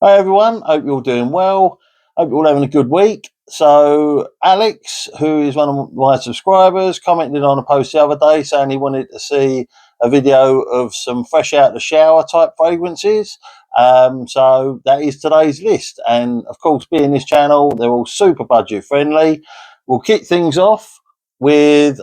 Hi everyone, hope you're all doing well. Hope you're all having a good week. So Alex, who is one of my subscribers, commented on a post the other day saying he wanted to see a video of some fresh out the shower type fragrances. So that is today's list. And of course, being this channel, they're all super budget friendly. We'll kick things off with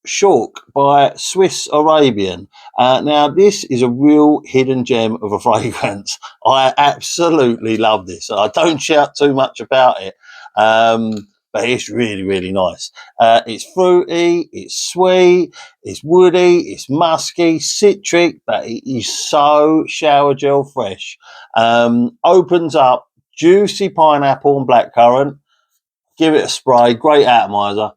Schulk by Swiss Arabian. Now, this is a real hidden gem of a fragrance. I absolutely love this. I don't shout too much about it, but it's really, really nice. It's fruity, it's sweet, it's woody, it's musky, citric, but it is so shower gel fresh. Opens up juicy pineapple and blackcurrant. Give it a spray, great atomizer.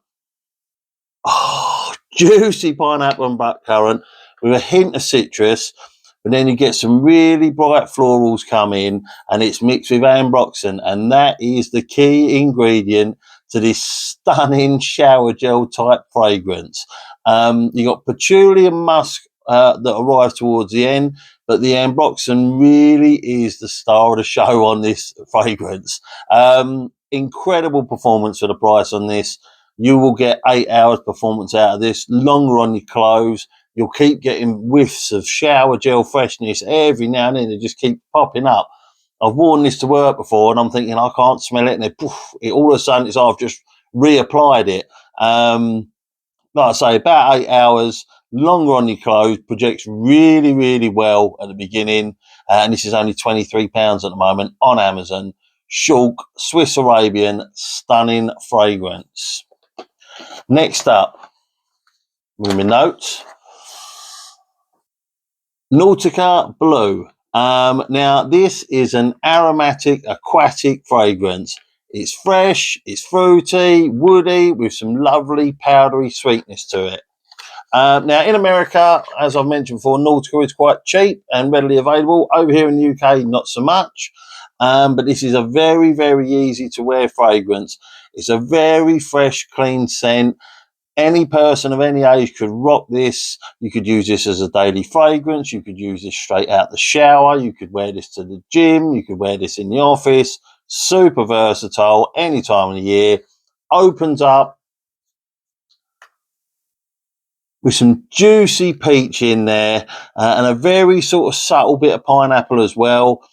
Oh, juicy pineapple and blackcurrant with a hint of citrus, and then you get some really bright florals come in, and it's mixed with ambroxan, and that is the key ingredient to this stunning shower gel type fragrance. You got patchouli and musk that arrive towards the end, but the ambroxan really is the star of the show on this fragrance. Incredible performance for the price on this. You will get 8 hours performance out of this, longer on your clothes. You'll keep getting whiffs of shower gel freshness every now and then. They just keep popping up. I've worn this to work before, and I'm thinking I can't smell it, and then poof, it all of a sudden it's I've just reapplied it. Like I say, about 8 hours, longer on your clothes, projects really, really well at the beginning. And this is only £23 at the moment on Amazon. Schulk Swiss Arabian, stunning fragrance. Next up, with my notes, Nautica Blue. Now, this is an aromatic aquatic fragrance. It's fresh, it's fruity, woody, with some lovely powdery sweetness to it. Now, in America, as I've mentioned before, Nautica is quite cheap and readily available. Over here in the UK, not so much. But this is a very, very easy to wear fragrance. It's a very fresh, clean scent. Any person of any age could rock this. You could use this as a daily fragrance. You could use this straight out the shower. You could wear this to the gym. You could wear this in the office. Super versatile any time of the year. Opens up with some juicy peach in there and a very sort of subtle bit of pineapple as well.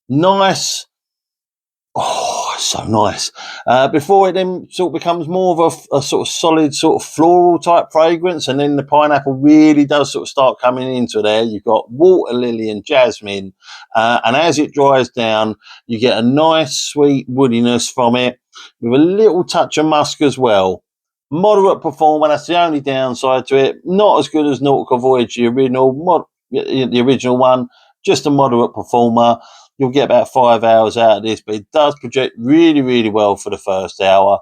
Nice. Oh, so nice. Before it then sort of becomes more of a sort of solid sort of floral type fragrance, and then the pineapple really does sort of start coming into there. You've got water lily and jasmine, and as it dries down, you get a nice sweet woodiness from it with a little touch of musk as well. Moderate performer, that's the only downside to it. Not as good as Nautica Voyage, the original one, just a moderate performer. You'll get about 5 hours out of this, but it does project really, really well for the first hour.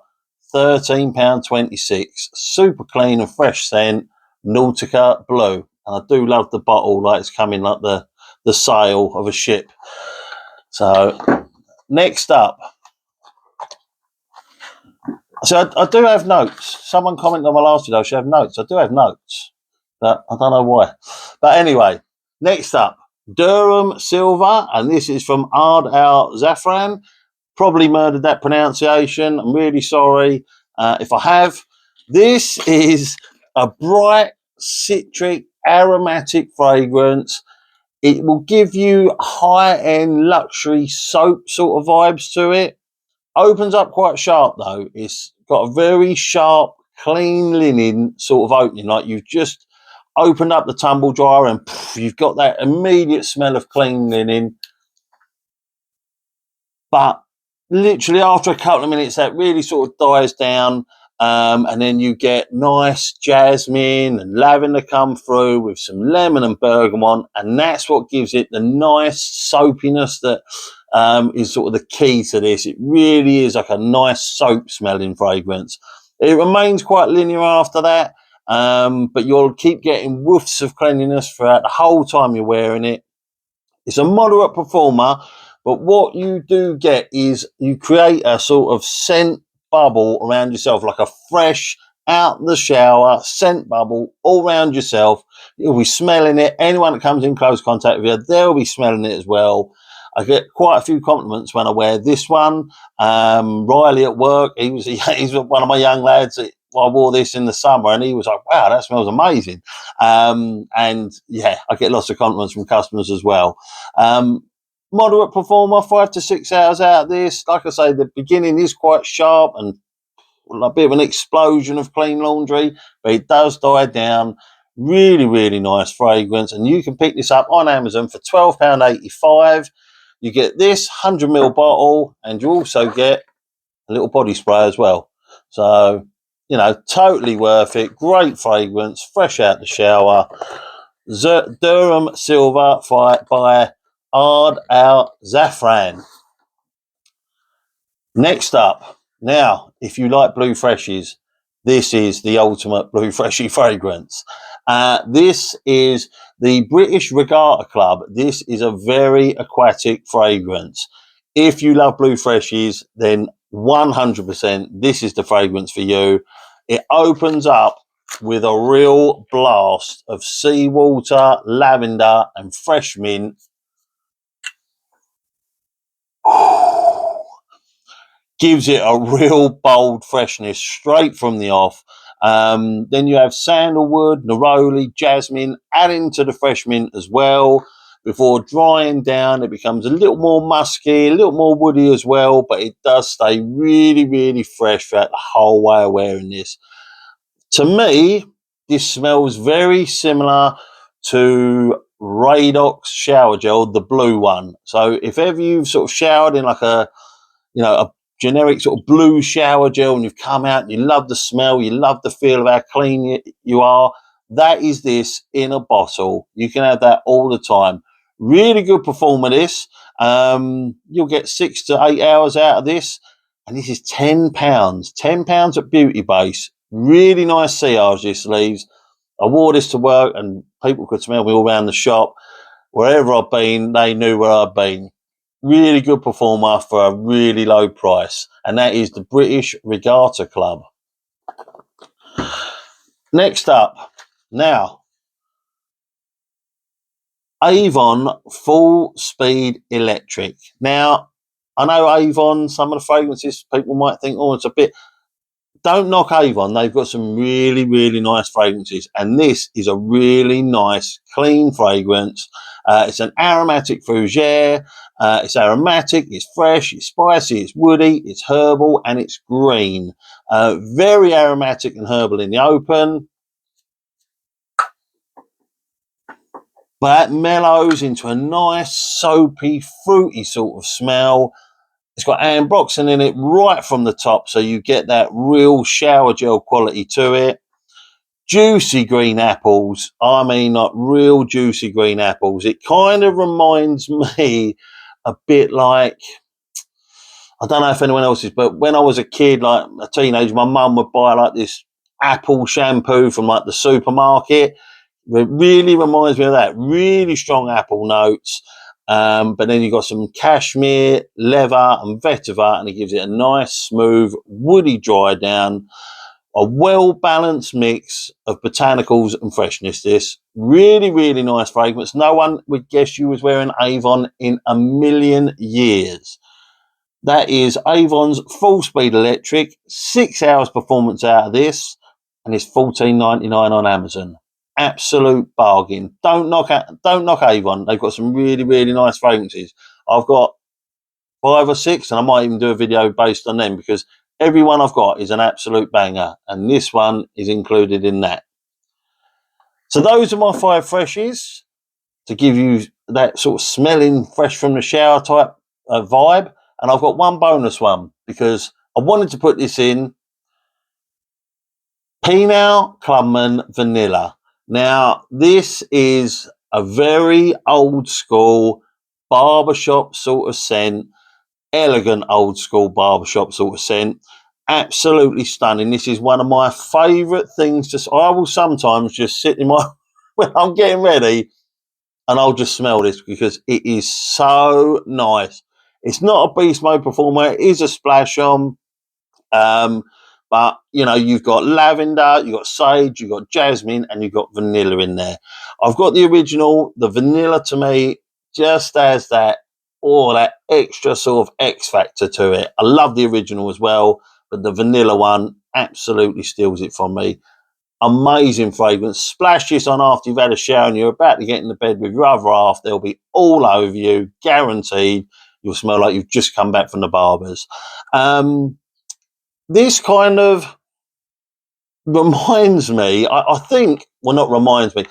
£13.26. Super clean and fresh scent. Nautica Blue. And I do love the bottle, like it's coming like the sail of a ship. So, next up. So, I do have notes. Someone commented on my last video, I should have notes. I do have notes, but I don't know why. But anyway, next up. Durham Silver, and this is from Ard Al Zafran. Probably murdered that pronunciation. I'm really sorry if I have. This is a bright, citric, aromatic fragrance. It will give you high-end luxury soap sort of vibes to it. Opens up quite sharp though. It's got a very sharp, clean linen sort of opening, like you've just opened up the tumble dryer and poof, you've got that immediate smell of clean linen. But literally after a couple of minutes, that really sort of dies down, and then you get nice jasmine and lavender come through with some lemon and bergamot, and that's what gives it the nice soapiness that is sort of the key to this. It really is like a nice soap smelling fragrance. It remains quite linear after that. But you'll keep getting woofs of cleanliness throughout the whole time you're wearing it. It's a moderate performer, but what you do get is you create a sort of scent bubble around yourself, like a fresh, out the shower scent bubble all around yourself. You'll be smelling it. Anyone that comes in close contact with you, they'll be smelling it as well. I get quite a few compliments when I wear this one. Riley at work, he's one of my young lads. I wore this in the summer, and he was like, "Wow, that smells amazing." And yeah, I get lots of compliments from customers as well. Moderate performer, 5 to 6 hours out of this. Like I say, the beginning is quite sharp and a bit of an explosion of clean laundry, but it does die down. Really, really nice fragrance, and you can pick this up on Amazon for £12.85. You get this 100ml bottle, and you also get a little body spray as well. So, you know, totally worth it. Great fragrance, fresh out the shower. Durham Silver by Ard Al Zafran. Next up, now, if you like Blue Freshies, this is the ultimate Blue Freshie fragrance. This is the British Regatta Club. This is a very aquatic fragrance. If you love Blue Freshies, then 100% this is the fragrance for you. It opens up with a real blast of seawater, lavender, and fresh mint. Gives it a real bold freshness straight from the off. Then you have sandalwood, neroli, jasmine, adding to the fresh mint as well. Before drying down, it becomes a little more musky, a little more woody as well, but it does stay really, really fresh throughout the whole way of wearing this. To me, this smells very similar to Radox shower gel, the blue one. So if ever you've sort of showered in like a generic sort of blue shower gel and you've come out and you love the smell, you love the feel of how clean you are, that is this in a bottle. You can have that all the time. Really good performer, this. You'll get 6 to 8 hours out of this, and this is £10. £10 at Beauty Base. Really nice sillage this leaves. I wore this to work and people could smell me all around the shop. Wherever I've been, they knew where I've been. Really good performer for a really low price, and that is the British Regatta Club. Next up, now, Avon Full Speed Electric. Now, I know Avon, some of the fragrances, people might think, oh, it's a bit... Don't knock Avon. They've got some really, really nice fragrances, and this is a really nice, clean fragrance. It's an aromatic fougere. It's aromatic, it's fresh, it's spicy, it's woody, it's herbal, and it's green. Very aromatic and herbal in the open. But that mellows into a nice, soapy, fruity sort of smell. It's got ambroxan in it right from the top, so you get that real shower gel quality to it. Juicy green apples. I mean, like real juicy green apples. It kind of reminds me a bit like, I don't know if anyone else is, but when I was a kid, like a teenager, my mum would buy like this apple shampoo from like the supermarket. It really reminds me of that. Really strong apple notes. But then you've got some cashmere, leather, and vetiver, and it gives it a nice, smooth, woody dry down. A well-balanced mix of botanicals and freshness. This really, really nice fragrance. No one would guess you was wearing Avon in a million years. That is Avon's Full Speed Electric. 6 hours performance out of this, and it's $14.99 on Amazon. Absolute bargain. Don't knock Avon. They've got some really, really nice fragrances. I've got 5 or 6, and I might even do a video based on them, because every one I've got is an absolute banger, and this one is included in that. So those are my 5 freshies to give you that sort of smelling fresh from the shower type vibe. And I've got one bonus one, because I wanted to put this in. Penal Clubman Vanilla. Now, this is a very old school barbershop sort of scent. Elegant old school barbershop sort of scent. Absolutely stunning. This is one of my favourite things. I will sometimes just sit in my, when I'm getting ready, and I'll just smell this, because it is so nice. It's not a beast mode performer. It is a splash on. But, you know, you've got lavender, you've got sage, you've got jasmine, and you've got vanilla in there. I've got the original. The vanilla, to me, just has that all that extra sort of X factor to it. I love the original as well, but the vanilla one absolutely steals it from me. Amazing fragrance. Splash this on after you've had a shower and you're about to get in the bed with your other half. They'll be all over you, guaranteed. You'll smell like you've just come back from the barbers. This kind of reminds me, I think, well, not reminds me.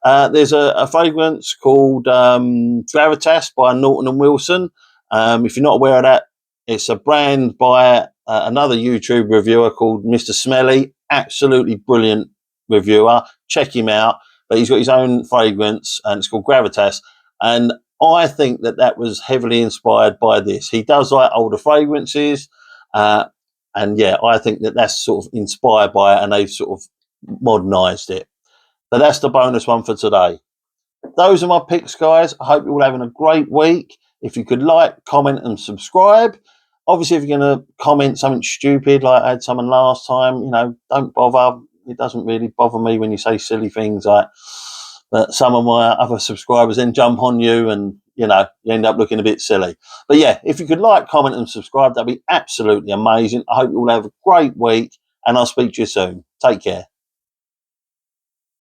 There's a fragrance called Gravitas by Norton and Wilson. If you're not aware of that, it's a brand by another YouTube reviewer called Mr. Smelly. Absolutely brilliant reviewer. Check him out. But he's got his own fragrance, and it's called Gravitas. And I think that was heavily inspired by this. He does like older fragrances. And yeah, I think that's sort of inspired by it, and they've sort of modernised it. But that's the bonus one for today. Those are my picks, guys. I hope you're all having a great week. If you could like, comment, and subscribe. Obviously, if you're going to comment something stupid like I had someone last time, don't bother. It doesn't really bother me when you say silly things like that. Some of my other subscribers then jump on you and, you end up looking a bit silly. But yeah, if you could like, comment, and subscribe, that'd be absolutely amazing. I hope you all have a great week, and I'll speak to you soon. Take care.